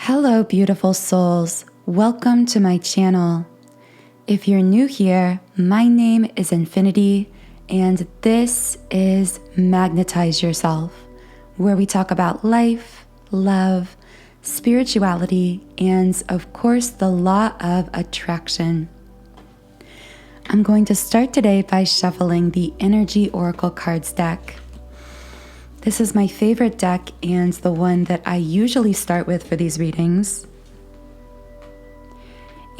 Hello, beautiful souls. Welcome to my channel. If you're new here, my name is Infinity, and this is Magnetize Yourself, where we talk about life, love, spirituality, and of course, the law of attraction. I'm going to start today by shuffling the Energy Oracle Cards deck. This is my favorite deck and the one that I usually start with for these readings.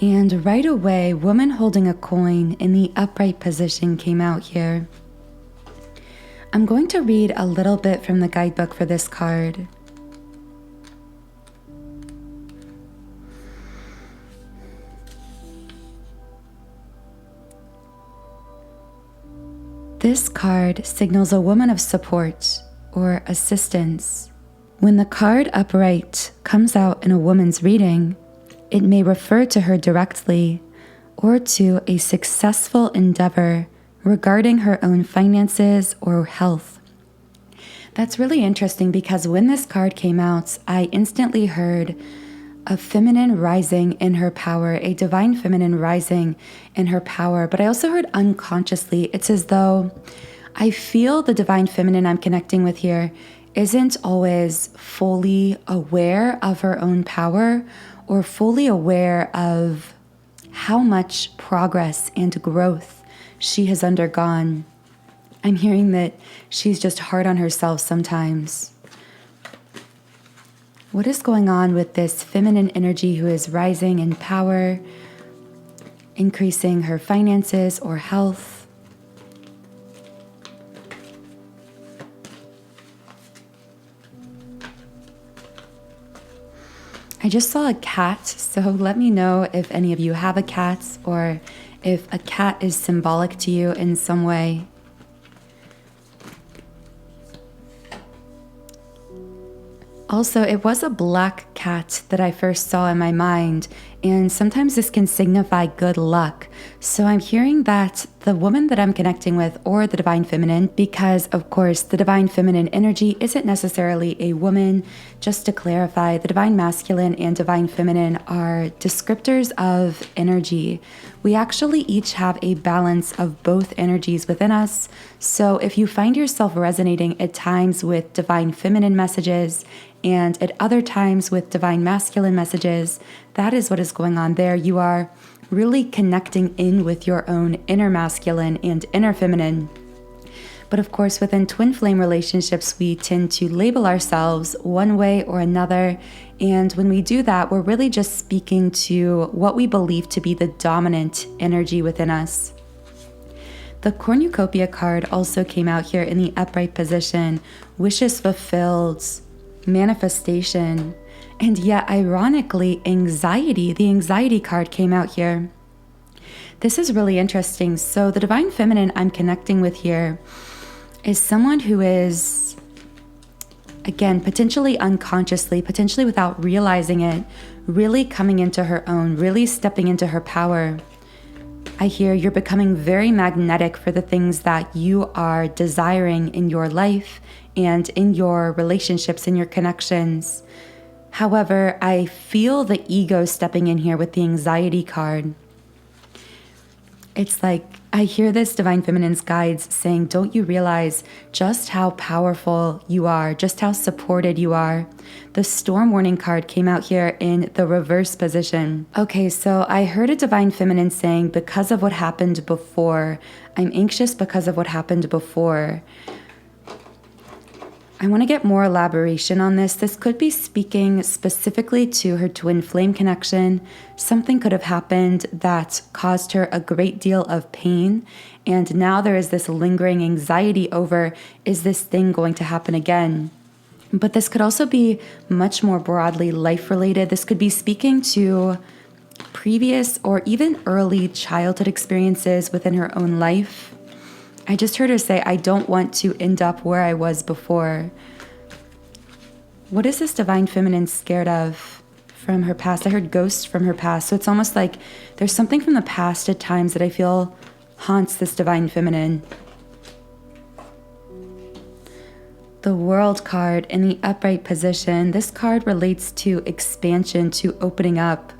And right away, woman holding a coin in the upright position came out here. I'm going to read a little bit from the guidebook for this card. This card signals a woman of support or assistance. When the card upright comes out in a woman's reading, it may refer to her directly or to a successful endeavor regarding her own finances or health. That's really interesting because when this card came out, I instantly heard a feminine rising in her power, a divine feminine rising in her power. But I also heard unconsciously, it's as though I feel the divine feminine I'm connecting with here isn't always fully aware of her own power or fully aware of how much progress and growth she has undergone. I'm hearing that she's just hard on herself sometimes. What is going on with this feminine energy who is rising in power, increasing her finances or health? I just saw a cat, so let me know if any of you have a cat or if a cat is symbolic to you in some way. Also, it was a black cat that I first saw in my mind, and sometimes this can signify good luck. So I'm hearing that the woman that I'm connecting with, or the divine feminine, because of course the divine feminine energy isn't necessarily a woman. Just to clarify, the divine masculine and divine feminine are descriptors of energy. We actually each have a balance of both energies within us. So if you find yourself resonating at times with divine feminine messages and at other times with divine masculine messages, that is what is going on there. You are really connecting in with your own inner masculine and inner feminine. But of course, within twin flame relationships, we tend to label ourselves one way or another. And when we do that, we're really just speaking to what we believe to be the dominant energy within us. The cornucopia card also came out here in the upright position, wishes fulfilled, manifestation, and yet ironically, anxiety. The anxiety card came out here. This is really interesting. So the divine feminine I'm connecting with here is someone who is, again, potentially unconsciously, potentially without realizing it, really coming into her own, really stepping into her power. I hear you're becoming very magnetic for the things that you are desiring in your life and in your relationships, in your connections. However, I feel the ego stepping in here with the anxiety card. It's like I hear this divine feminine's guides saying, don't you realize just how powerful you are, just how supported you are? The storm warning card came out here in the reverse position. Okay, so I heard a divine feminine saying, because of what happened before, I'm anxious because of what happened before. I want to get more elaboration on this. This could be speaking specifically to her twin flame connection. Something could have happened that caused her a great deal of pain. And now there is this lingering anxiety over, is this thing going to happen again? But this could also be much more broadly life related. This could be speaking to previous or even early childhood experiences within her own life. I just heard her say, I don't want to end up where I was before. What is this divine feminine scared of from her past? I heard ghosts from her past. So it's almost like there's something from the past at times that I feel haunts this divine feminine. The World card in the upright position. This card relates to expansion, to opening up.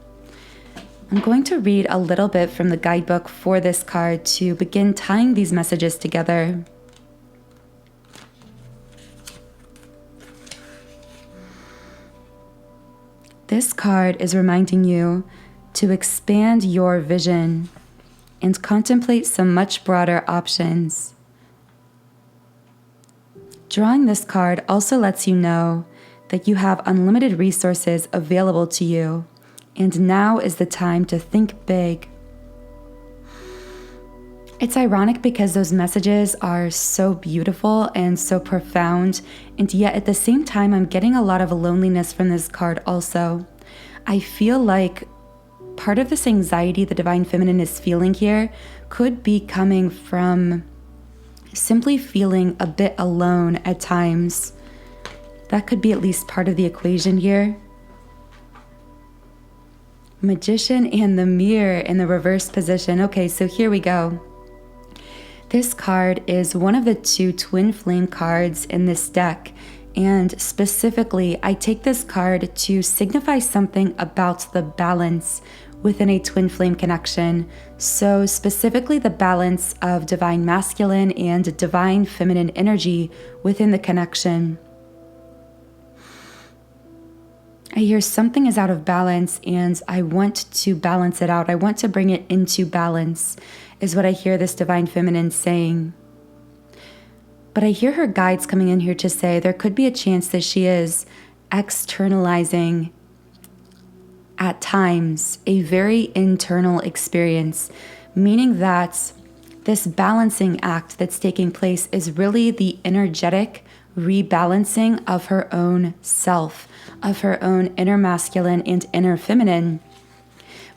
I'm going to read a little bit from the guidebook for this card to begin tying these messages together. This card is reminding you to expand your vision and contemplate some much broader options. Drawing this card also lets you know that you have unlimited resources available to you, and now is the time to think big. It's ironic because those messages are so beautiful and so profound, and yet at the same time, I'm getting a lot of loneliness from this card also. I feel like part of this anxiety the Divine Feminine is feeling here could be coming from simply feeling a bit alone at times. That could be at least part of the equation here. Magician and the Mirror in the reverse position. Okay, so here we go. This card is one of the 2 twin flame cards in this deck, and specifically I take this card to signify something about the balance within a twin flame connection. So specifically the balance of divine masculine and divine feminine energy within the connection. I hear something is out of balance and I want to balance it out. I want to bring it into balance, is what I hear this divine feminine saying. But I hear her guides coming in here to say there could be a chance that she is externalizing at times a very internal experience, meaning that this balancing act that's taking place is really the energetic rebalancing of her own self, of her own inner masculine and inner feminine.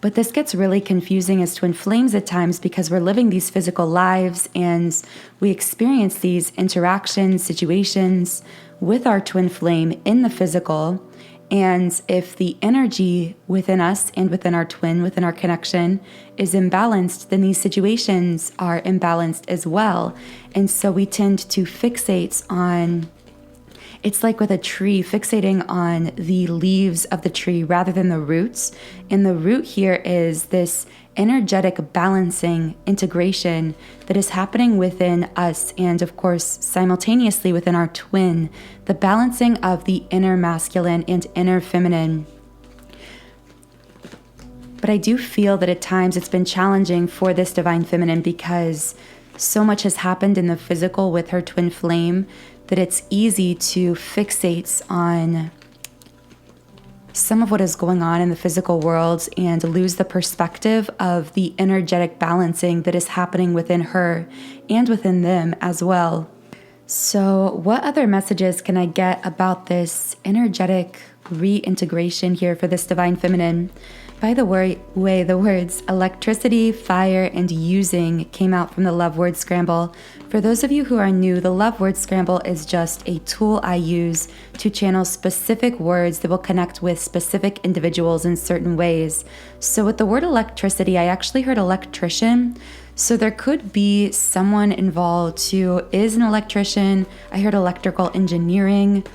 But this gets really confusing as twin flames at times because we're living these physical lives and we experience these interactions, situations with our twin flame in the physical. And if the energy within us and within our twin, within our connection, is imbalanced, then these situations are imbalanced as well. And so we tend to fixate on, it's like with a tree, fixating on the leaves of the tree rather than the roots. And the root here is this energetic balancing integration that is happening within us and of course simultaneously within our twin, the balancing of the inner masculine and inner feminine. But I do feel that at times it's been challenging for this divine feminine because so much has happened in the physical with her twin flame that it's easy to fixate on some of what is going on in the physical world and lose the perspective of the energetic balancing that is happening within her and within them as well. So what other messages can I get about this energetic reintegration here for this divine feminine? By the way, the words electricity, fire, and using came out from the love word scramble. For those of you who are new, the love word scramble is just a tool I use to channel specific words that will connect with specific individuals in certain ways. So with the word electricity, I actually heard electrician. So there could be someone involved who is an electrician. I heard electrical engineering.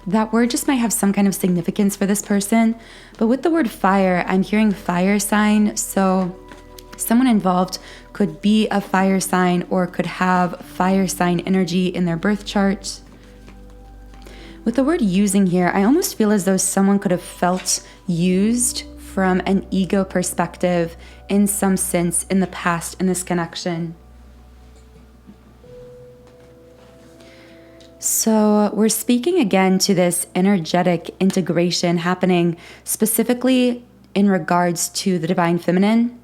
That word just might have some kind of significance for this person. But with the word fire, I'm hearing fire sign. So someone involved could be a fire sign or could have fire sign energy in their birth chart. With the word using here, I almost feel as though someone could have felt used from an ego perspective in some sense in the past in this connection. So we're speaking again to this energetic integration happening specifically in regards to the divine feminine.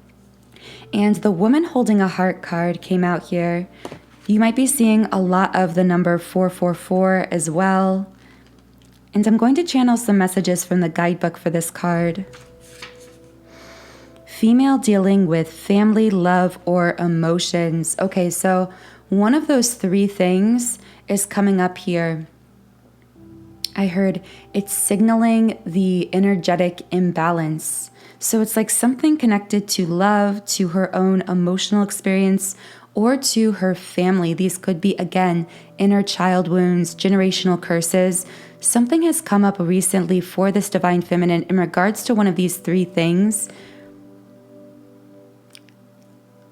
And the woman holding a heart card came out here. You might be seeing a lot of the number 444 as well. And I'm going to channel some messages from the guidebook for this card. Female dealing with family, love, or emotions. Okay, so one of those 3 things is coming up here. I heard it's signaling the energetic imbalance. So it's like something connected to love, to her own emotional experience, or to her family. These could be, again, inner child wounds, generational curses. Something has come up recently for this divine feminine in regards to one of these three things.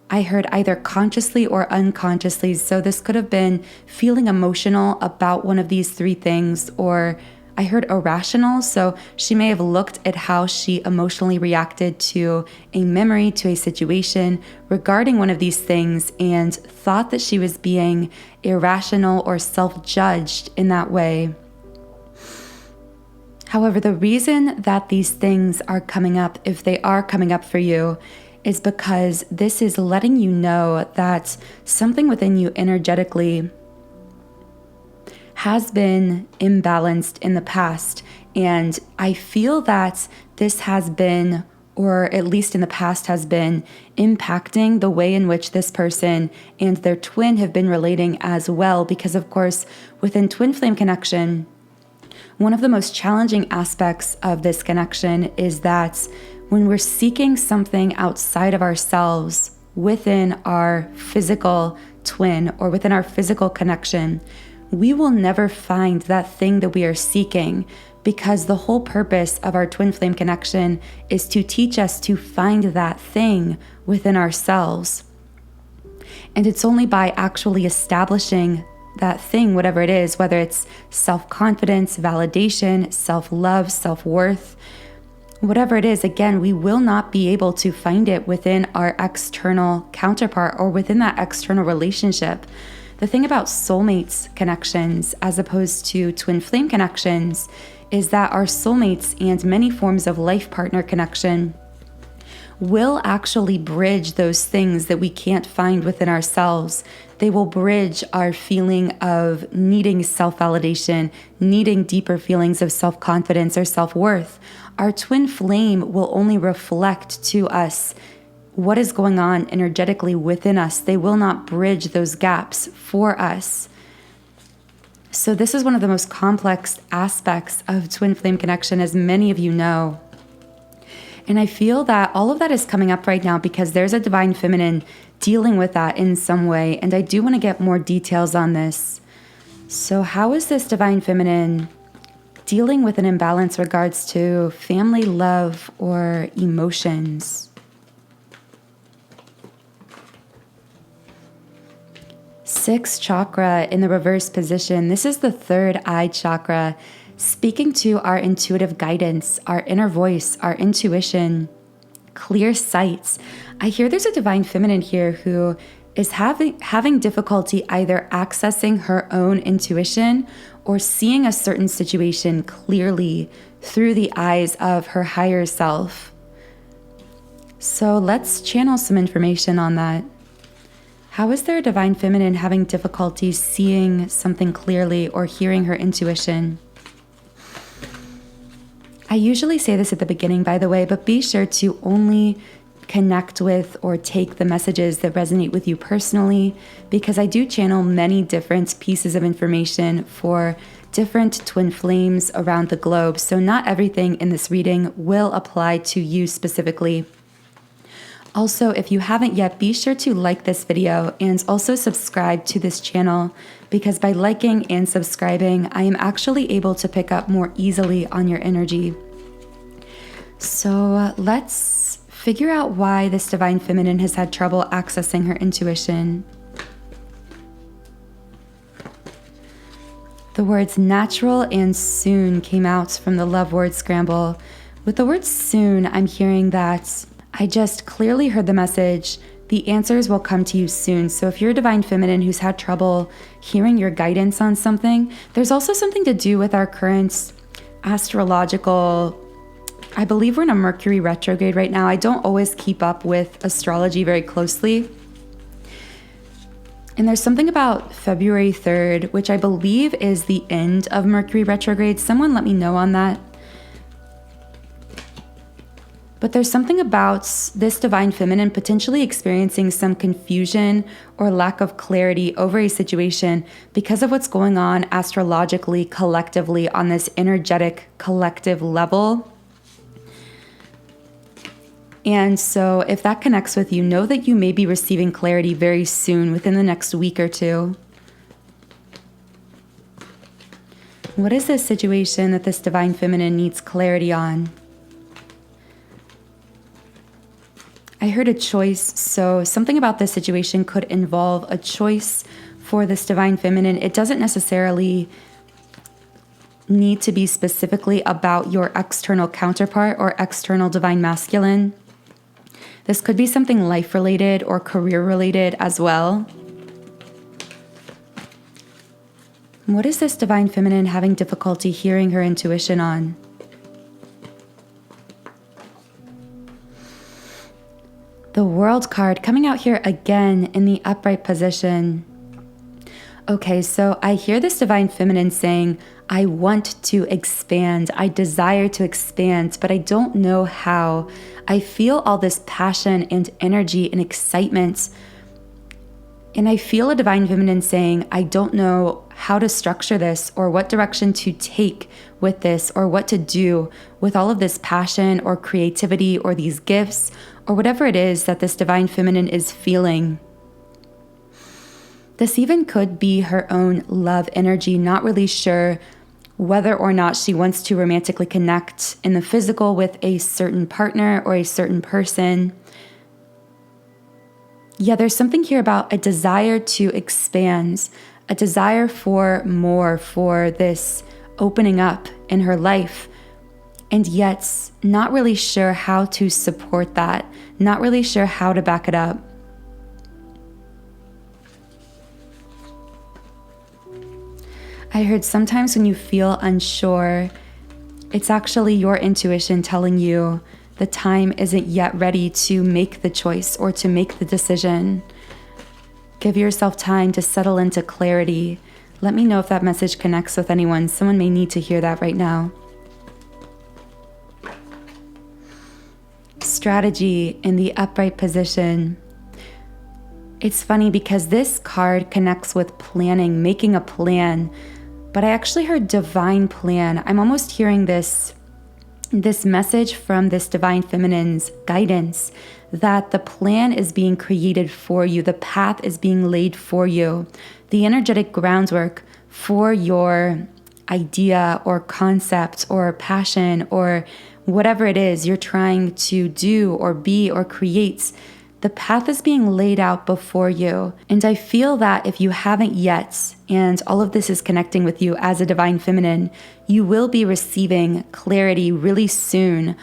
I heard either consciously or unconsciously. So this could have been feeling emotional about one of these three things, or I heard irrational. So she may have looked at how she emotionally reacted to a memory, to a situation regarding one of these things, and thought that she was being irrational or self-judged in that way. However, the reason that these things are coming up, if they are coming up for you, is because this is letting you know that something within you energetically has been imbalanced in the past. And I feel that this has been, or at least in the past has been, impacting the way in which this person and their twin have been relating as well. Because of course, within twin flame connection, one of the most challenging aspects of this connection is that when we're seeking something outside of ourselves within our physical twin or within our physical connection, we will never find that thing that we are seeking, because the whole purpose of our twin flame connection is to teach us to find that thing within ourselves. And it's only by actually establishing that thing, whatever it is, whether it's self-confidence, validation, self-love, self-worth, whatever it is, again, we will not be able to find it within our external counterpart or within that external relationship. The thing about soulmates connections as opposed to twin flame connections is that our soulmates and many forms of life partner connection will actually bridge those things that we can't find within ourselves. They will bridge our feeling of needing self-validation, needing deeper feelings of self-confidence or self-worth. Our twin flame will only reflect to us what is going on energetically within us. They will not bridge those gaps for us. So this is one of the most complex aspects of twin flame connection, as many of you know. And I feel that all of that is coming up right now because there's a divine feminine dealing with that in some way. And I do want to get more details on this. So how is this divine feminine dealing with an imbalance regards to family, love, or emotions? 6th chakra in the reverse position. This is the third eye chakra, speaking to our intuitive guidance, our inner voice, our intuition, clear sights. I hear there's a divine feminine here who is having difficulty either accessing her own intuition or seeing a certain situation clearly through the eyes of her higher self. So let's channel some information on that. How is there a divine feminine having difficulty seeing something clearly or hearing her intuition? I usually say this at the beginning, by the way, but be sure to only connect with or take the messages that resonate with you personally, because I do channel many different pieces of information for different twin flames around the globe. So not everything in this reading will apply to you specifically. Also, if you haven't yet, be sure to like this video and also subscribe to this channel, because by liking and subscribing, I am actually able to pick up more easily on your energy. So let's figure out why this divine feminine has had trouble accessing her intuition. The words natural and soon came out from the love word scramble. With the word soon, I'm hearing that I just clearly heard the message, the answers will come to you soon. So if you're a divine feminine who's had trouble hearing your guidance on something, there's also something to do with our current astrological, I believe we're in a Mercury retrograde right now. I don't always keep up with astrology very closely. And there's something about February 3rd, which I believe is the end of Mercury retrograde. Someone let me know on that. But there's something about this divine feminine potentially experiencing some confusion or lack of clarity over a situation because of what's going on astrologically, collectively, on this energetic collective level. And so if that connects with you, know that you may be receiving clarity very soon, within the next week or two. What is this situation that this divine feminine needs clarity on? I heard a choice, so something about this situation could involve a choice for this divine feminine. It doesn't necessarily need to be specifically about your external counterpart or external divine masculine. This could be something life-related or career-related as well. What is this divine feminine having difficulty hearing her intuition on? The World card coming out here again in the upright position. Okay, so I hear this divine feminine saying, I want to expand, I desire to expand, but I don't know how. I feel all this passion and energy and excitement. And I feel a divine feminine saying, I don't know how to structure this or what direction to take with this or what to do with all of this passion or creativity or these gifts or whatever it is that this divine feminine is feeling. This even could be her own love energy, not really sure whether or not she wants to romantically connect in the physical with a certain partner or a certain person. Yeah, there's something here about a desire to expand, a desire for more, for this opening up in her life, and yet not really sure how to support that, not really sure how to back it up. I heard sometimes when you feel unsure, it's actually your intuition telling you the time isn't yet ready to make the choice or to make the decision. Give yourself time to settle into clarity. Let me know if that message connects with anyone. Someone may need to hear that right now. Strategy in the upright position. It's funny because this card connects with planning, making a plan. But I actually heard divine plan. I'm almost hearing this message from this divine feminine's guidance that the plan is being created for you. The path is being laid for you. The energetic groundwork for your idea or concept or passion or whatever it is you're trying to do or be or create. The path is being laid out before you. And I feel that if you haven't yet, and all of this is connecting with you as a divine feminine, you will be receiving clarity really soon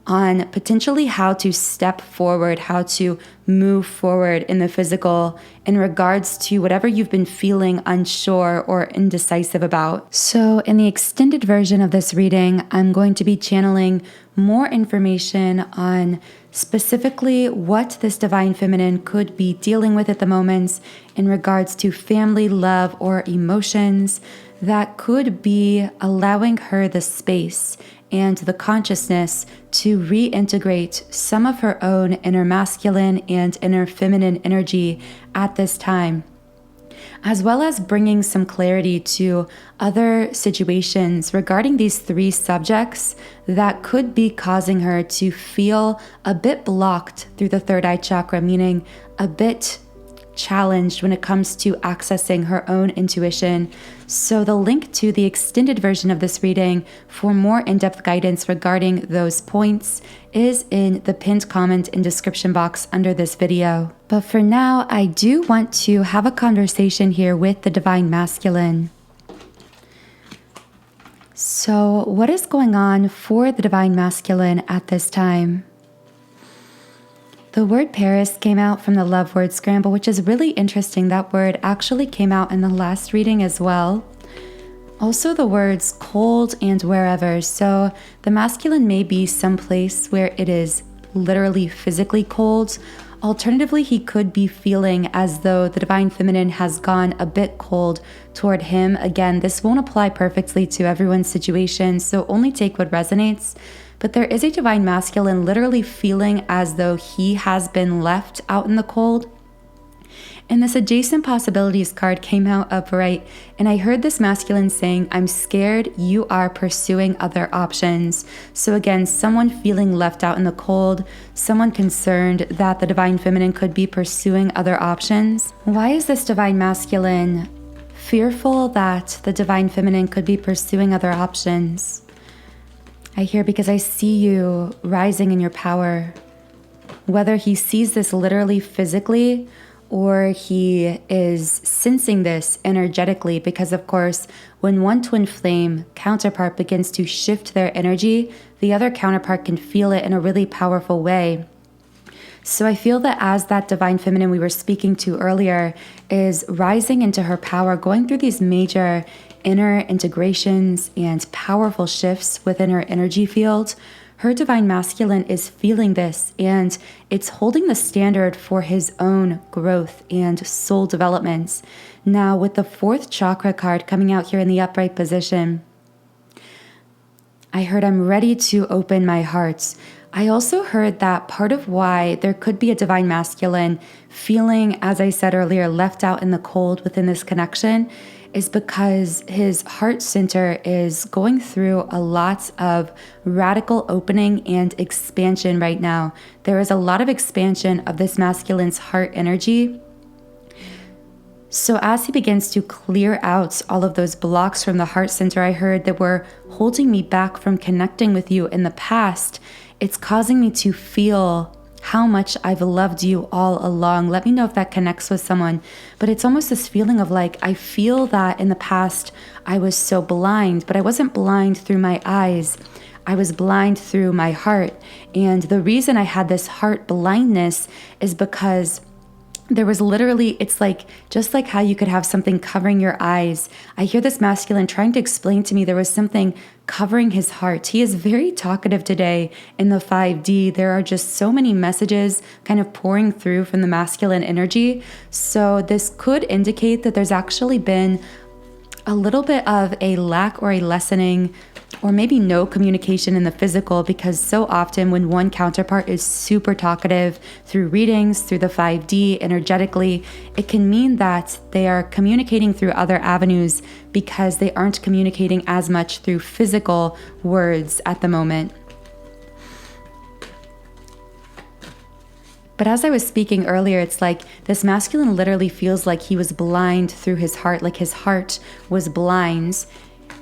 on potentially how to step forward, how to move forward in the physical in regards to whatever you've been feeling unsure or indecisive about. So in the extended version of this reading, I'm going to be channeling more information on specifically what this divine feminine could be dealing with at the moment in regards to family, love, or emotions that could be allowing her the space and the consciousness to reintegrate some of her own inner masculine and inner feminine energy at this time, as well as bringing some clarity to other situations regarding these three subjects that could be causing her to feel a bit blocked through the third eye chakra, meaning a bit challenged when it comes to accessing her own intuition. So the link to the extended version of this reading for more in-depth guidance regarding those points is in the pinned comment and description box under this video. But for now, I do want to have a conversation here with the divine masculine. So what is going on for the divine masculine at this time? The word Paris came out from the love word scramble, which is really interesting. That word actually came out in the last reading as well. Also the words cold and wherever. So the masculine may be someplace where it is literally physically cold. Alternatively, he could be feeling as though the divine feminine has gone a bit cold toward him. Again, this won't apply perfectly to everyone's situation, so only take what resonates. But there is a divine masculine literally feeling as though he has been left out in the cold. And this adjacent possibilities card came out upright, and I heard this masculine saying, I'm scared you are pursuing other options. So again, someone feeling left out in the cold, someone concerned that the divine feminine could be pursuing other options. Why is this divine masculine fearful that the divine feminine could be pursuing other options? I hear because I see you rising in your power. Whether he sees this literally physically or he is sensing this energetically, because of course, when one twin flame counterpart begins to shift their energy, the other counterpart can feel it in a really powerful way. So I feel that as that divine feminine we were speaking to earlier is rising into her power, going through these major inner integrations and powerful shifts within her energy field, her divine masculine is feeling this, and it's holding the standard for his own growth and soul developments. Now, with the 4th chakra card coming out here in the upright position, I heard I'm ready to open my heart. I also heard that part of why there could be a divine masculine feeling, as I said earlier, left out in the cold within this connection is because his heart center is going through a lot of radical opening and expansion right now. There is a lot of expansion of this masculine's heart energy. So as he begins to clear out all of those blocks from the heart center I heard that were holding me back from connecting with you in the past, it's causing me to feel how much I've loved you all along. Let me know if that connects with someone. But it's almost this feeling of like, I feel that in the past I was so blind, but I wasn't blind through my eyes. I was blind through my heart. And the reason I had this heart blindness is because there was literally, it's like, just like how you could have something covering your eyes. I hear this masculine trying to explain to me there was something covering his heart. He is very talkative today in the 5D. There are just so many messages kind of pouring through from the masculine energy. So this could indicate that there's actually been a little bit of a lack or a lessening or maybe no communication in the physical, because so often when one counterpart is super talkative through readings, through the 5D, energetically, it can mean that they are communicating through other avenues because they aren't communicating as much through physical words at the moment. But as I was speaking earlier, it's like this masculine literally feels like he was blind through his heart, like his heart was blind,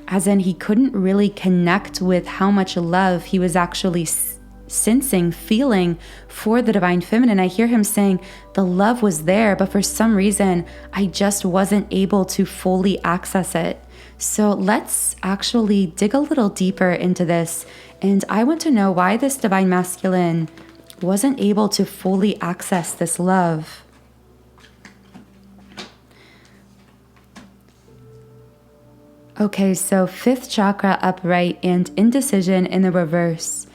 as in he couldn't really connect with how much love he was actually sensing, feeling for the divine feminine. I hear him saying the love was there, but for some reason, I just wasn't able to fully access it. So let's actually dig a little deeper into this. And I want to know why this divine masculine wasn't able to fully access this love. Okay, so 5th chakra upright and indecision in the reverse.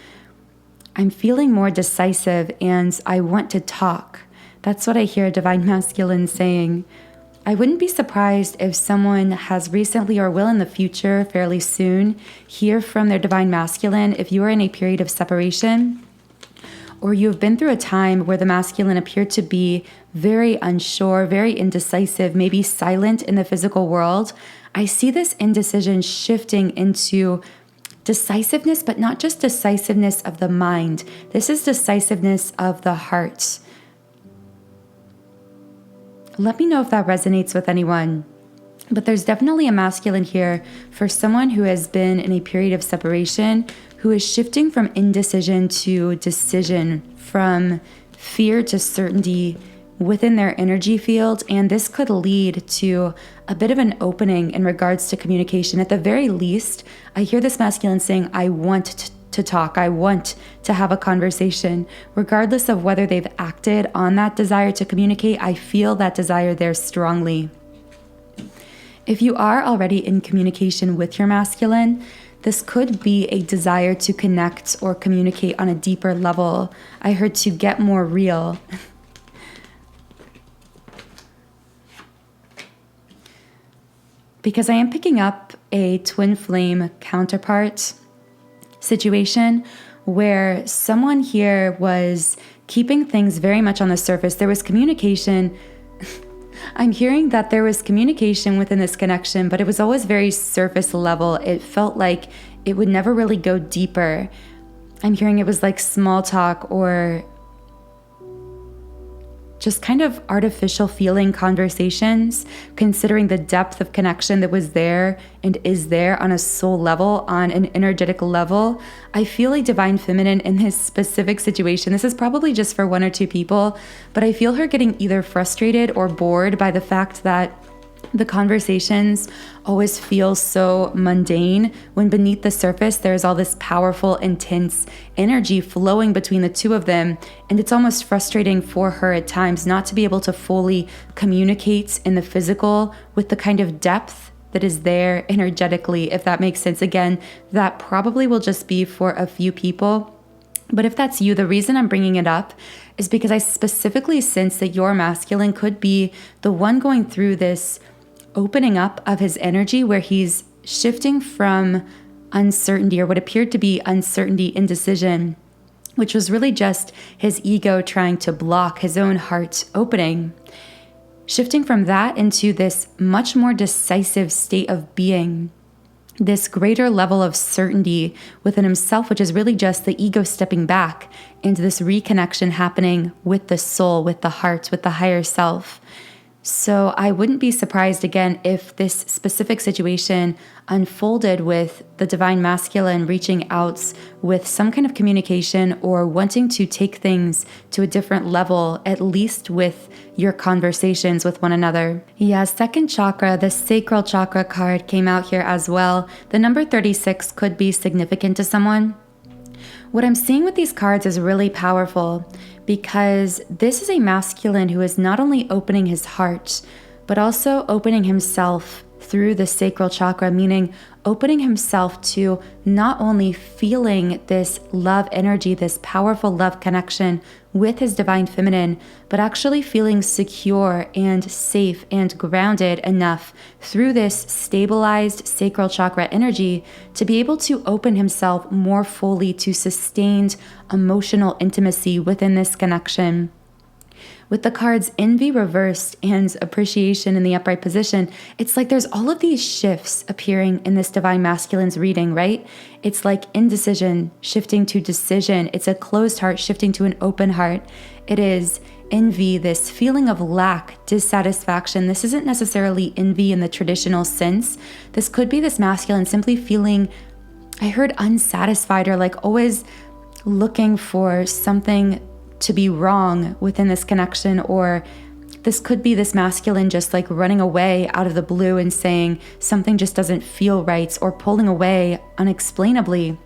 I'm feeling more decisive and I want to talk. That's what I hear divine masculine saying. I wouldn't be surprised if someone has recently or will in the future, fairly soon, hear from their divine masculine if you are in a period of separation, or you've been through a time where the masculine appeared to be very unsure, very indecisive, maybe silent in the physical world. I see this indecision shifting into decisiveness, but not just decisiveness of the mind. This is decisiveness of the heart. Let me know if that resonates with anyone. But there's definitely a masculine here for someone who has been in a period of separation, who is shifting from indecision to decision, from fear to certainty within their energy field. And this could lead to a bit of an opening in regards to communication. At the very least, I hear this masculine saying, I want to talk. I want to have a conversation. Regardless of whether they've acted on that desire to communicate, I feel that desire there strongly. If you are already in communication with your masculine, this could be a desire to connect or communicate on a deeper level. I heard to get more real. Because I am picking up a twin flame counterpart situation where someone here was keeping things very much on the surface. There was communication I'm hearing that there was communication within this connection, but it was always very surface level. It felt like it would never really go deeper. I'm hearing it was like small talk or just kind of artificial feeling conversations, considering the depth of connection that was there and is there on a soul level, on an energetic level. I feel a divine feminine in this specific situation. This is probably just for one or two people, but I feel her getting either frustrated or bored by the fact that the conversations always feel so mundane when beneath the surface there's all this powerful, intense energy flowing between the two of them. And it's almost frustrating for her at times not to be able to fully communicate in the physical with the kind of depth that is there energetically, if that makes sense. Again, that probably will just be for a few people. But if that's you, the reason I'm bringing it up is because I specifically sense that your masculine could be the one going through this opening up of his energy where he's shifting from uncertainty or what appeared to be uncertainty, indecision, which was really just his ego trying to block his own heart opening, shifting from that into this much more decisive state of being, this greater level of certainty within himself, which is really just the ego stepping back into this reconnection happening with the soul, with the heart, with the higher self. So I wouldn't be surprised again if this specific situation unfolded with the divine masculine reaching out with some kind of communication or wanting to take things to a different level, at least with your conversations with one another. Yeah, second chakra, the sacral chakra card came out here as well. The number 36 could be significant to someone. What I'm seeing with these cards is really powerful because this is a masculine who is not only opening his heart, but also opening himself through the sacral chakra, meaning opening himself to not only feeling this love energy, this powerful love connection with his divine feminine, but actually feeling secure and safe and grounded enough through this stabilized sacral chakra energy to be able to open himself more fully to sustained emotional intimacy within this connection. With the cards envy reversed and appreciation in the upright position, it's like there's all of these shifts appearing in this divine masculine's reading, right? It's like indecision shifting to decision. It's a closed heart shifting to an open heart. It is envy, this feeling of lack, dissatisfaction. This isn't necessarily envy in the traditional sense. This could be this masculine simply feeling, I heard unsatisfied or like always looking for something to be wrong within this connection, or this could be this masculine just like running away out of the blue and saying something just doesn't feel right or pulling away unexplainably.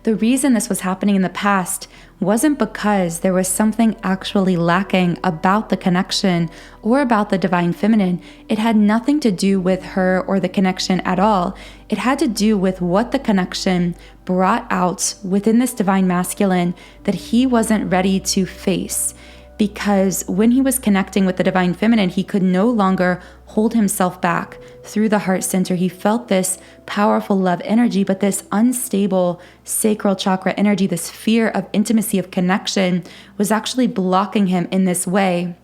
The reason this was happening in the past wasn't because there was something actually lacking about the connection or about the divine feminine. It had nothing to do with her or the connection at all. It had to do with what the connection brought out within this divine masculine that he wasn't ready to face. Because when he was connecting with the divine feminine, he could no longer hold himself back through the heart center. He felt this powerful love energy, but this unstable sacral chakra energy, this fear of intimacy, of connection, was actually blocking him in this way.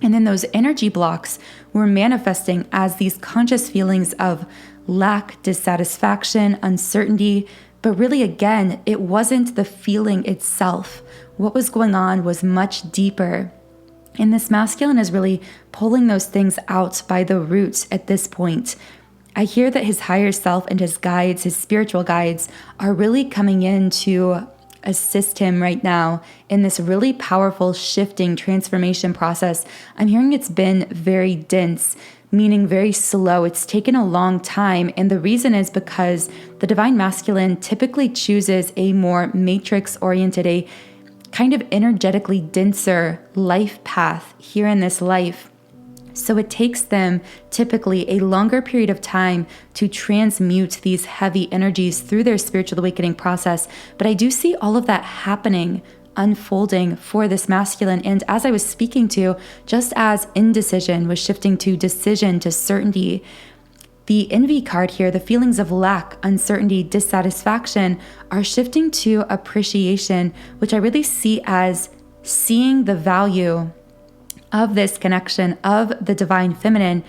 And then those energy blocks were manifesting as these conscious feelings of lack, dissatisfaction, uncertainty. But really, again, it wasn't the feeling itself. What was going on was much deeper. And this masculine is really pulling those things out by the roots at this point. I hear that his higher self and his guides, his spiritual guides, are really coming in to assist him right now in this really powerful shifting transformation process. I'm hearing it's been very dense, meaning very slow. It's taken a long time. And the reason is because the divine masculine typically chooses a more matrix-oriented, a kind of energetically denser life path here in this life. So it takes them typically a longer period of time to transmute these heavy energies through their spiritual awakening process. But I do see all of that happening, unfolding for this masculine. And as I was speaking to, just as indecision was shifting to decision, to certainty, the envy card here, the feelings of lack, uncertainty, dissatisfaction are shifting to appreciation, which I really see as seeing the value of this connection of the divine feminine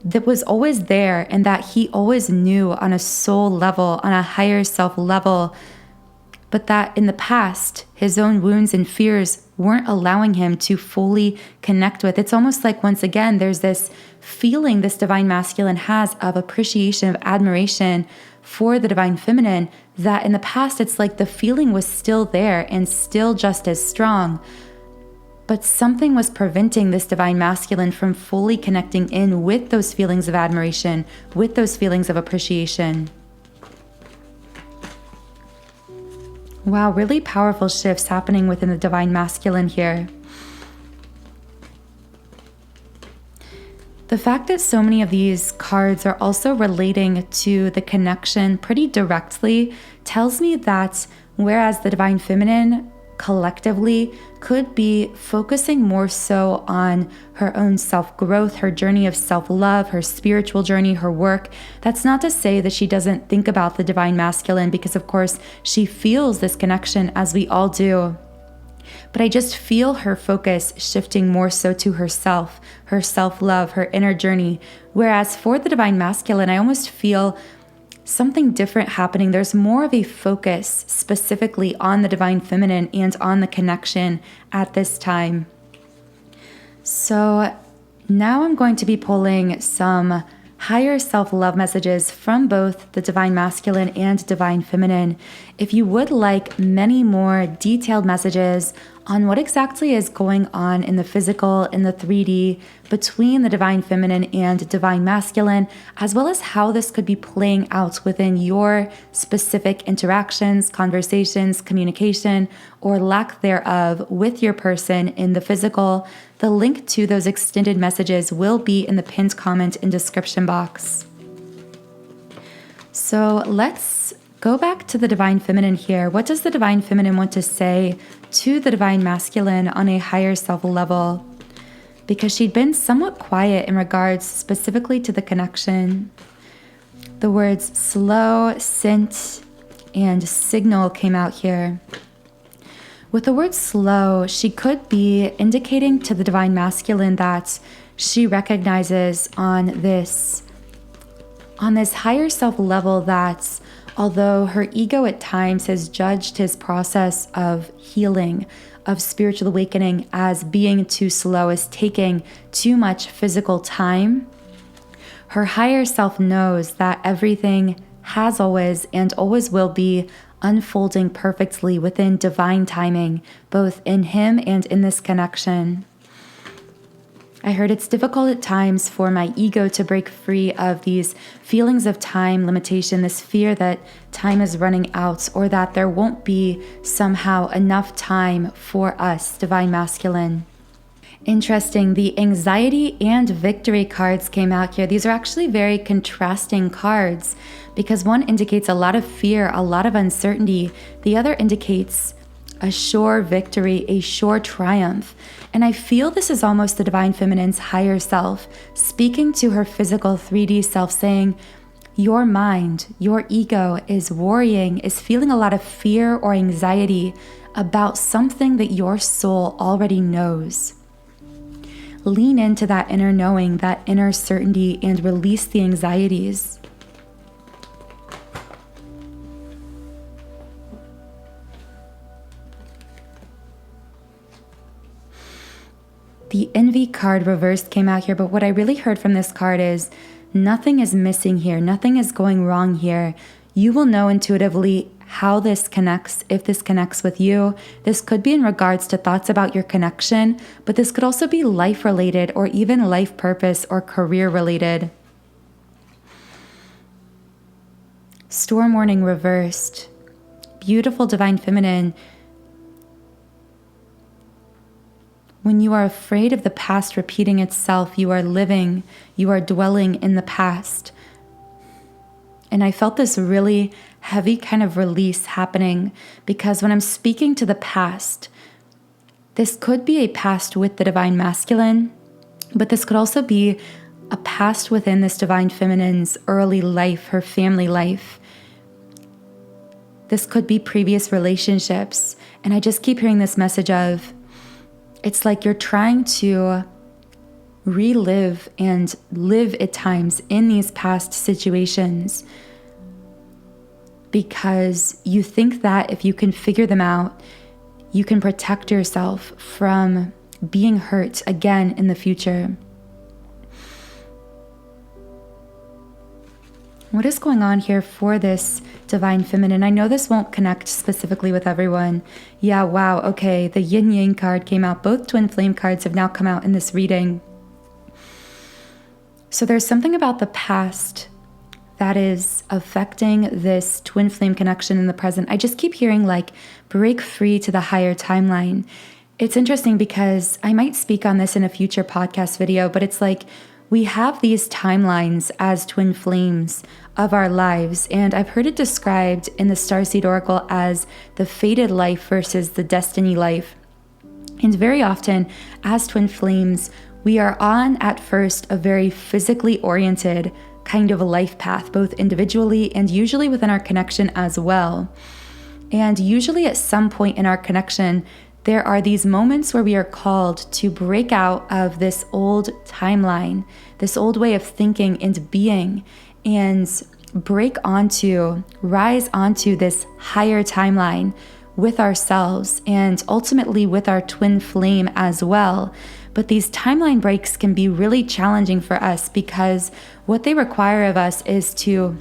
that was always there, and that he always knew on a soul level, on a higher self level, but that in the past, his own wounds and fears weren't allowing him to fully connect with. It's almost like, once again, there's this feeling this divine masculine has of appreciation, of admiration for the divine feminine, that in the past, it's like the feeling was still there and still just as strong. But something was preventing this divine masculine from fully connecting in with those feelings of admiration, with those feelings of appreciation. Wow, really powerful shifts happening within the divine masculine here. The fact that so many of these cards are also relating to the connection pretty directly tells me that whereas the divine feminine collectively could be focusing more so on her own self-growth, her journey of self-love, her spiritual journey, her work. That's not to say that she doesn't think about the divine masculine, because of course she feels this connection, as we all do. But I just feel her focus shifting more so to herself, her self-love, her inner journey. Whereas for the divine masculine, I almost feel something different happening. There's more of a focus specifically on the divine feminine and on the connection at this time. So now I'm going to be pulling some higher self-love messages from both the divine masculine and divine feminine. If you would like many more detailed messages on what exactly is going on in the physical, in the 3D, between the divine feminine and divine masculine, as well as how this could be playing out within your specific interactions, conversations, communication, or lack thereof with your person in the physical, the link to those extended messages will be in the pinned comment and description box. So let's go back to the divine feminine here. What does the divine feminine want to say to the divine masculine on a higher self level? Because she'd been somewhat quiet in regards specifically to the connection. The words slow, scent, and signal came out here. With the word slow, she could be indicating to the divine masculine that she recognizes on this higher self level that although her ego at times has judged his process of healing, of spiritual awakening as being too slow, as taking too much physical time, her higher self knows that everything has always and always will be unfolding perfectly within divine timing, both in him and in this connection. I heard it's difficult at times for my ego to break free of these feelings of time limitation, this fear that time is running out or that there won't be somehow enough time for us, divine masculine. Interesting, the anxiety and victory cards came out here. These are actually very contrasting cards because one indicates a lot of fear, a lot of uncertainty. The other indicates a sure victory, a sure triumph. And I feel this is almost the divine feminine's higher self speaking to her physical 3D self, saying, your mind, your ego is worrying, is feeling a lot of fear or anxiety about something that your soul already knows. Lean into that inner knowing, that inner certainty, and release the anxieties. The envy card reversed came out here, but what I really heard from this card is nothing is missing here. Nothing is going wrong here. You will know intuitively how this connects, if this connects with you. This could be in regards to thoughts about your connection, but this could also be life related or even life purpose or career related. Storm warning reversed. Beautiful divine feminine. When you are afraid of the past repeating itself, you are living, you are dwelling in the past. And I felt this really heavy kind of release happening because when I'm speaking to the past, this could be a past with the divine masculine, but this could also be a past within this divine feminine's early life, her family life. This could be previous relationships. And I just keep hearing this message of, it's like you're trying to relive and live at times in these past situations because you think that if you can figure them out, you can protect yourself from being hurt again in the future. What is going on here for this divine feminine? I know this won't connect specifically with everyone. Yeah, wow, okay, the yin yang card came out. Both twin flame cards have now come out in this reading. So there's something about the past that is affecting this twin flame connection in the present. I just keep hearing like break free to the higher timeline. It's interesting because I might speak on this in a future podcast video, but it's like we have these timelines as twin flames of our lives, and I've heard it described in the Starseed Oracle as the fated life versus the destiny life. And very often, as twin flames, we are on, at first, a very physically oriented kind of a life path, both individually and usually within our connection as well. And usually at some point in our connection, there are these moments where we are called to break out of this old timeline, this old way of thinking and being, and rise onto this higher timeline with ourselves and ultimately with our twin flame as well. But these timeline breaks can be really challenging for us because what they require of us is to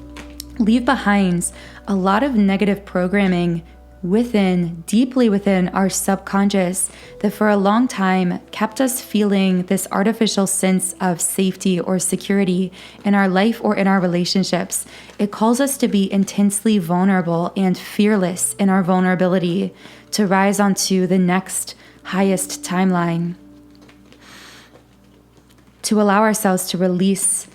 leave behind a lot of negative programming deeply within our subconscious that for a long time kept us feeling this artificial sense of safety or security in our life or in our relationships. It calls us to be intensely vulnerable and fearless in our vulnerability to rise onto the next highest timeline, to allow ourselves to release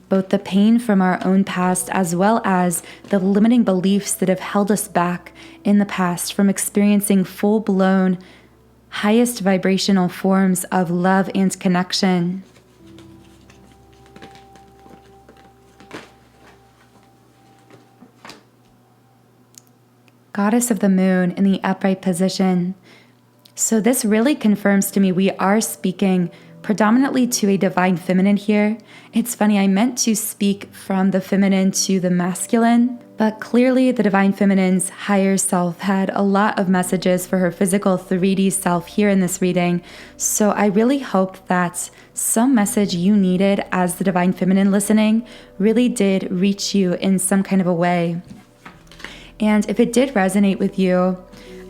both the pain from our own past as well as the limiting beliefs that have held us back in the past from experiencing full-blown, highest vibrational forms of love and connection. Goddess of the Moon in the upright position. So this really confirms to me we are speaking predominantly to a divine feminine here. It's funny, I meant to speak from the feminine to the masculine, but clearly the divine feminine's higher self had a lot of messages for her physical 3D self here in this reading. So I really hope that some message you needed as the divine feminine listening really did reach you in some kind of a way. And if it did resonate with you,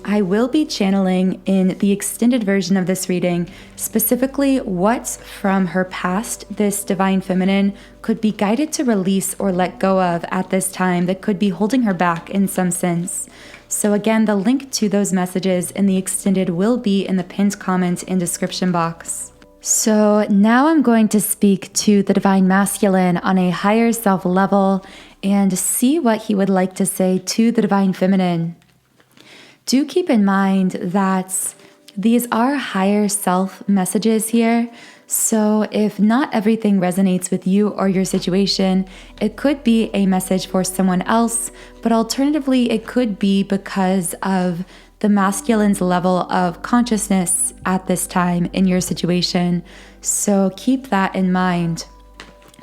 I will be channeling in the extended version of this reading, specifically what from her past this divine feminine could be guided to release or let go of at this time that could be holding her back in some sense. So again, the link to those messages in the extended will be in the pinned comment and description box. So now I'm going to speak to the divine masculine on a higher self level and see what he would like to say to the divine feminine. Do keep in mind that these are higher self messages here. So if not everything resonates with you or your situation, it could be a message for someone else, but alternatively, it could be because of the masculine's level of consciousness at this time in your situation. So keep that in mind,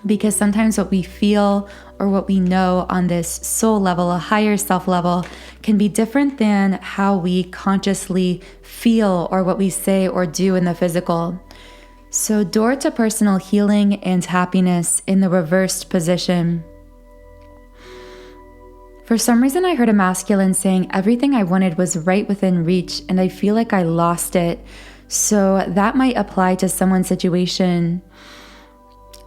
because sometimes what we feel or what we know on this soul level, a higher self level, can be different than how we consciously feel or what we say or do in the physical. So door to personal healing and happiness in the reversed position. For some reason, I heard a masculine saying, everything I wanted was right within reach and I feel like I lost it. So that might apply to someone's situation.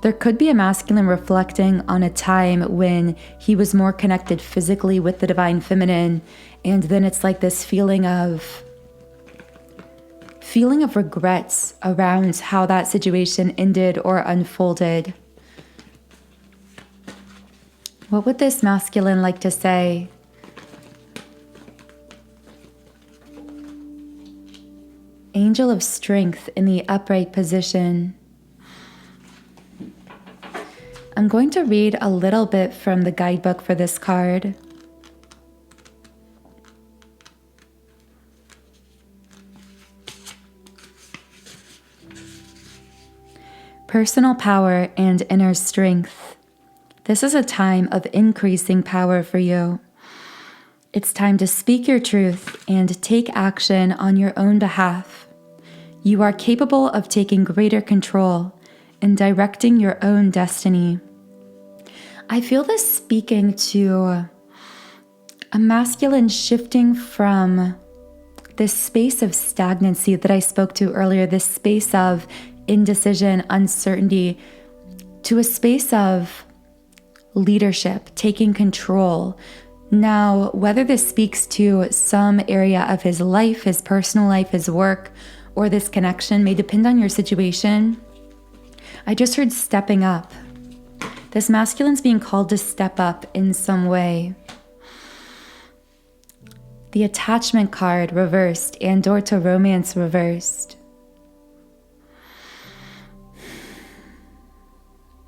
There could be a masculine reflecting on a time when he was more connected physically with the divine feminine, and then it's like this feeling of regrets around how that situation ended or unfolded. What would this masculine like to say? Angel of Strength in the upright position. I'm going to read a little bit from the guidebook for this card. personal power and inner strength. This is a time of increasing power for you. It's time to speak your truth and take action on your own behalf. You are capable of taking greater control and directing your own destiny. I feel this speaking to a masculine shifting from this space of stagnancy that I spoke to earlier, this space of indecision, uncertainty, to a space of leadership, taking control. Now, whether this speaks to some area of his life, his personal life, his work, or this connection may depend on your situation. I just heard stepping up. This masculine's being called to step up in some way. The attachment card reversed and door to romance reversed.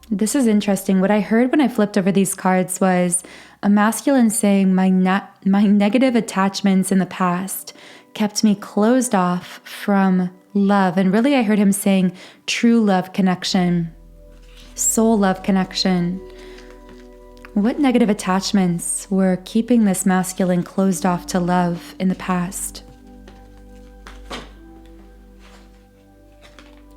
This is interesting. What I heard when I flipped over these cards was a masculine saying, my negative attachments in the past kept me closed off from love. And really I heard him saying true love connection, soul love connection. What negative attachments were keeping this masculine closed off to love in the past?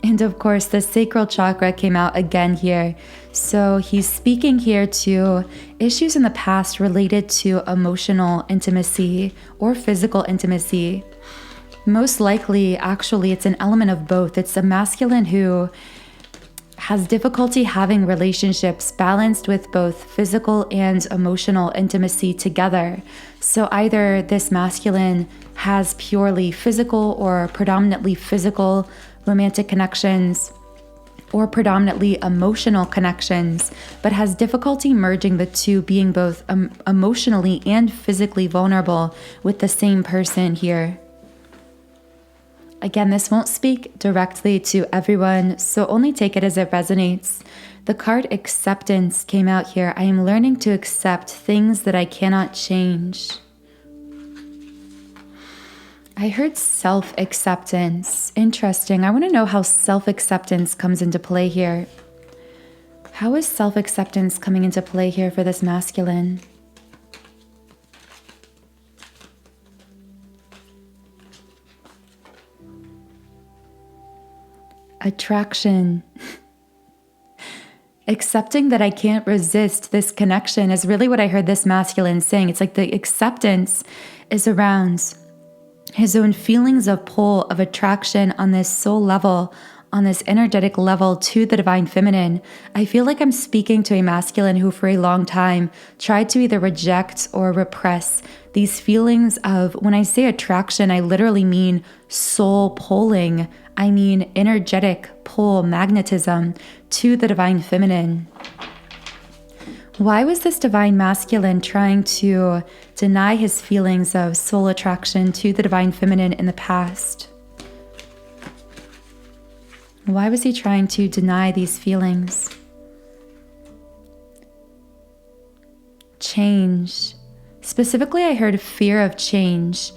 And of course, the sacral chakra came out again here. So he's speaking here to issues in the past related to emotional intimacy or physical intimacy. Most likely, actually, it's an element of both. It's a masculine who has difficulty having relationships balanced with both physical and emotional intimacy together. So either this masculine has purely physical or predominantly physical romantic connections or predominantly emotional connections, but has difficulty merging the two, being both emotionally and physically vulnerable with the same person here. Again, this won't speak directly to everyone, so only take it as it resonates. The card acceptance came out here. I am learning to accept things that I cannot change. I heard self-acceptance. Interesting. I want to know how self-acceptance comes into play here. How is self-acceptance coming into play here for this masculine? Attraction. Accepting that I can't resist this connection is really what I heard this masculine saying. It's like the acceptance is around his own feelings of pull, of attraction on this soul level, on this energetic level to the divine feminine. I feel like I'm speaking to a masculine who for a long time tried to either reject or repress these feelings of, when I say attraction, I literally mean soul pulling. I mean energetic pull, magnetism to the divine feminine. Why was this divine masculine trying to deny his feelings of soul attraction to the divine feminine in the past? Why was he trying to deny these feelings? Change. Specifically, I heard fear of change.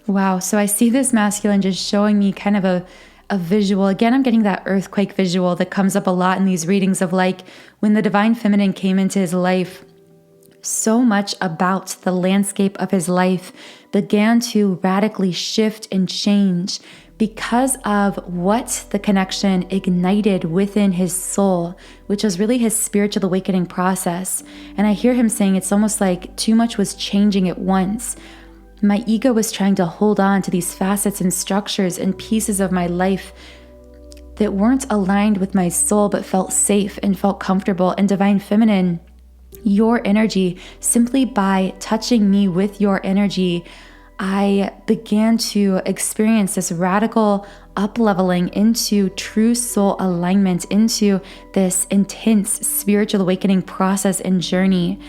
Wow, so I see this masculine just showing me kind of a visual. Again, I'm getting that earthquake visual that comes up a lot in these readings of like when the divine feminine came into his life, so much about the landscape of his life began to radically shift and change because of what the connection ignited within his soul, which was really his spiritual awakening process. And I hear him saying it's almost like too much was changing at once. My ego was trying to hold on to these facets and structures and pieces of my life that weren't aligned with my soul but felt safe and felt comfortable. And divine feminine, your energy, simply by touching me with your energy, I began to experience this radical up-leveling into true soul alignment, into this intense spiritual awakening process and journey.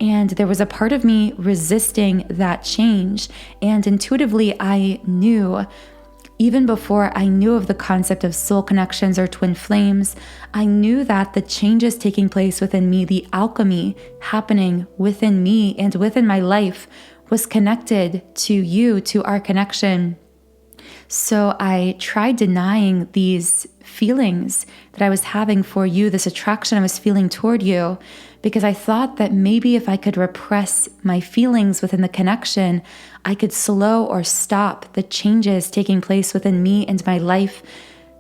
And there was a part of me resisting that change. And intuitively, I knew, even before I knew of the concept of soul connections or twin flames, I knew that the changes taking place within me, the alchemy happening within me and within my life was connected to you, to our connection. So I tried denying these feelings that I was having for you, this attraction I was feeling toward you, because I thought that maybe if I could repress my feelings within the connection, I could slow or stop the changes taking place within me and my life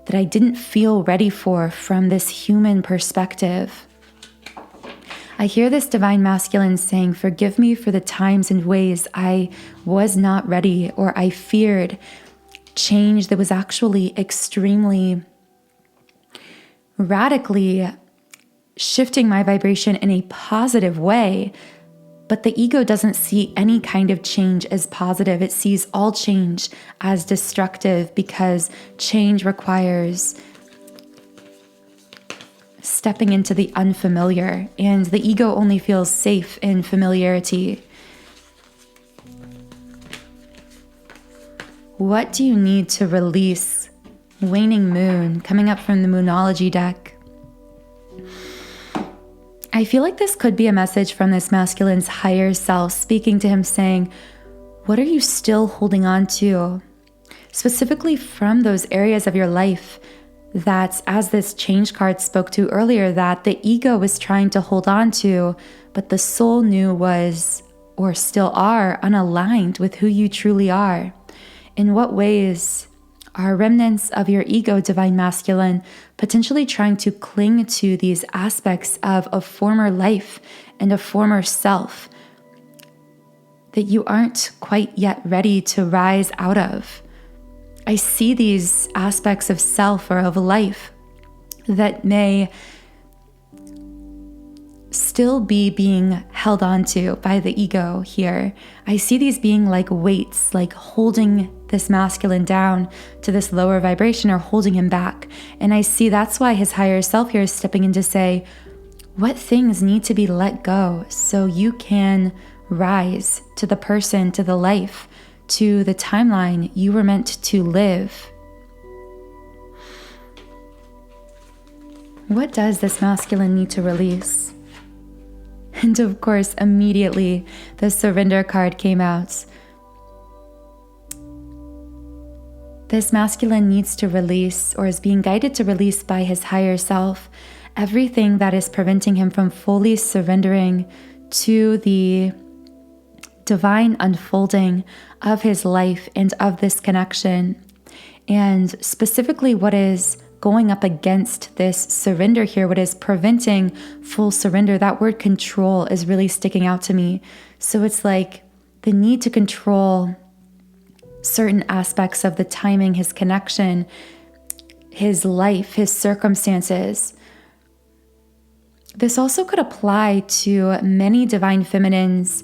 that I didn't feel ready for from this human perspective. I hear this divine masculine saying, forgive me for the times and ways I was not ready or I feared change that was actually extremely radically shifting my vibration in a positive way. But the ego doesn't see any kind of change as positive. It sees all change as destructive because change requires stepping into the unfamiliar, and the ego only feels safe in familiarity. What do you need to release? Waning moon, coming up from the Moonology deck. I feel like this could be a message from this masculine's higher self speaking to him saying, what are you still holding on to? Specifically from those areas of your life that, as this change card spoke to earlier, that the ego was trying to hold on to, but the soul knew was, or still are, unaligned with who you truly are. In what ways are remnants of your ego, divine masculine, potentially trying to cling to these aspects of a former life and a former self that you aren't quite yet ready to rise out of? I see these aspects of self or of life that may still be being held onto by the ego here. I see these being like weights, like holding this masculine down to this lower vibration or holding him back. And I see that's why his higher self here is stepping in to say, what things need to be let go so you can rise to the person, to the life, to the timeline you were meant to live. What does this masculine need to release? And of course, immediately the surrender card came out. This masculine needs to release, or is being guided to release by his higher self, everything that is preventing him from fully surrendering to the divine unfolding of his life and of this connection. And specifically what is going up against this surrender here, what is preventing full surrender, that word control is really sticking out to me. So it's like the need to control certain aspects of the timing, his connection, his life, his circumstances. This also could apply to many divine feminines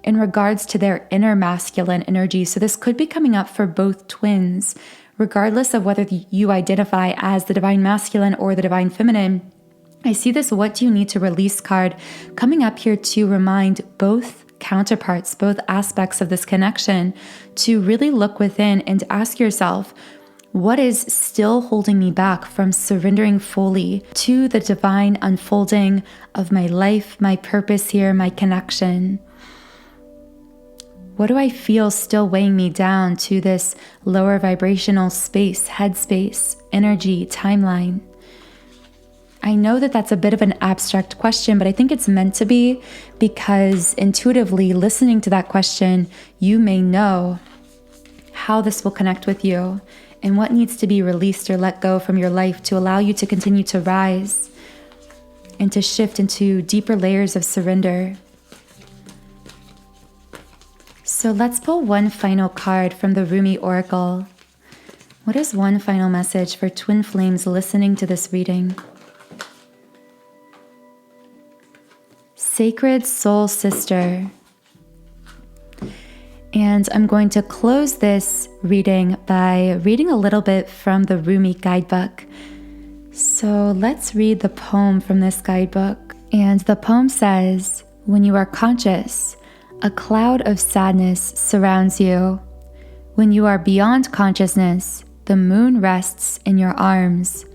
in regards to their inner masculine energy. So this could be coming up for both twins, regardless of whether you identify as the divine masculine or the divine feminine. I see this what do you need to release card coming up here to remind both counterparts, both aspects of this connection, to really look within and ask yourself, what is still holding me back from surrendering fully to the divine unfolding of my life, my purpose here, my connection? What do I feel still weighing me down to this lower vibrational space, headspace, energy, timeline? I know that that's a bit of an abstract question, but I think it's meant to be, because intuitively listening to that question, you may know how this will connect with you and what needs to be released or let go from your life to allow you to continue to rise and to shift into deeper layers of surrender. So let's pull one final card from the Rumi Oracle. What is one final message for twin flames listening to this reading? Sacred Soul Sister. And I'm going to close this reading by reading a little bit from the Rumi guidebook. So let's read the poem from this guidebook. And the poem says, when you are conscious, a cloud of sadness surrounds you. When you are beyond consciousness, the moon rests in your arms.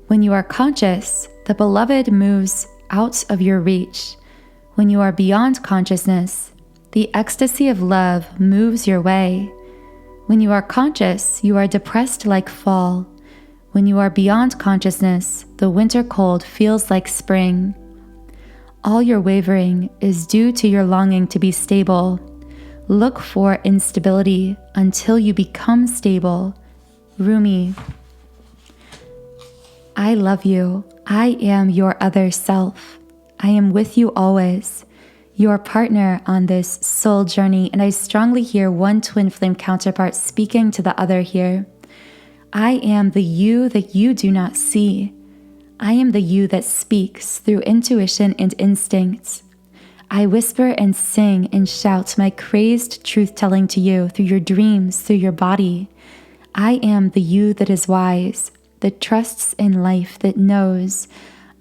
When you are conscious, the beloved moves out of your reach. When you are beyond consciousness, the ecstasy of love moves your way. When you are conscious, you are depressed like fall. When you are beyond consciousness, the winter cold feels like spring. All your wavering is due to your longing to be stable. Look for instability until you become stable. Rumi. I love you. I am your other self. I am with you always, your partner on this soul journey, and I strongly hear one twin flame counterpart speaking to the other here. I am the you that you do not see. I am the you that speaks through intuition and instincts. I whisper and sing and shout my crazed truth-telling to you through your dreams, through your body. I am the you that is wise, that trusts in life, that knows.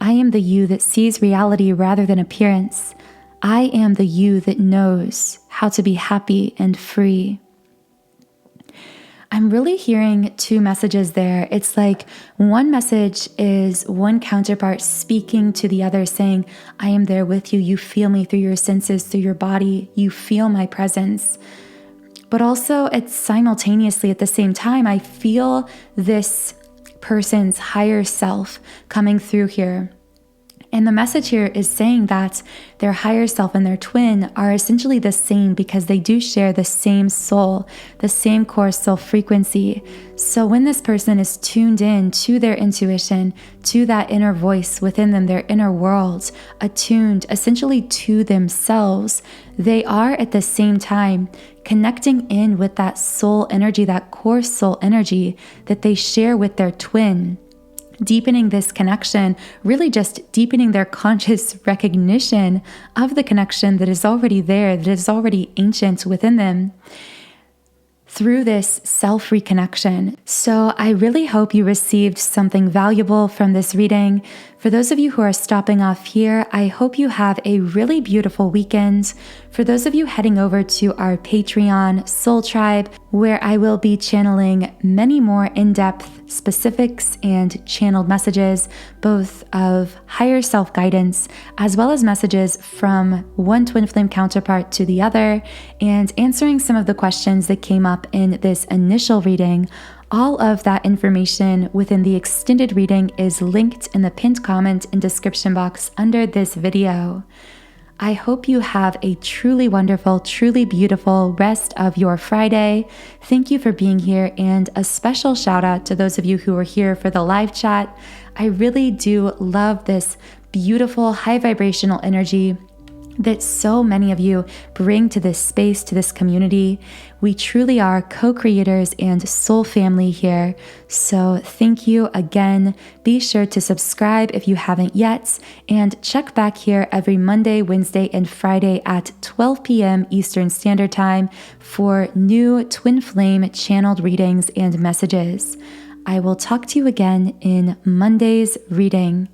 I am the you that sees reality rather than appearance. I am the you that knows how to be happy and free. I'm really hearing two messages there. It's like one message is one counterpart speaking to the other saying, I am there with you. You feel me through your senses, through your body. You feel my presence. But also it's simultaneously at the same time, I feel this person's higher self coming through here. And the message here is saying that their higher self and their twin are essentially the same because they do share the same soul, the same core soul frequency. So when this person is tuned in to their intuition, to that inner voice within them, their inner world, attuned essentially to themselves, they are at the same time connecting in with that soul energy, that core soul energy that they share with their twin. Deepening this connection, really just deepening their conscious recognition of the connection that is already there, that is already ancient within them through this self-reconnection. So I really hope you received something valuable from this reading. For those of you who are stopping off here, I hope you have a really beautiful weekend. For those of you heading over to our Patreon Soul Tribe, where I will be channeling many more in-depth specifics and channeled messages, both of higher self-guidance, as well as messages from one twin flame counterpart to the other, and answering some of the questions that came up in this initial reading. All of that information within the extended reading is linked in the pinned comment and description box under this video. I hope you have a truly wonderful, truly beautiful rest of your Friday. Thank you for being here, and a special shout out to those of you who are here for the live chat. I really do love this beautiful, high vibrational energy that so many of you bring to this space, to this community. We truly are co-creators and soul family here. So thank you again. Be sure to subscribe if you haven't yet, and check back here every Monday, Wednesday, and Friday at 12 p.m. Eastern Standard Time for new twin flame channeled readings and messages. I will talk to you again in Monday's reading.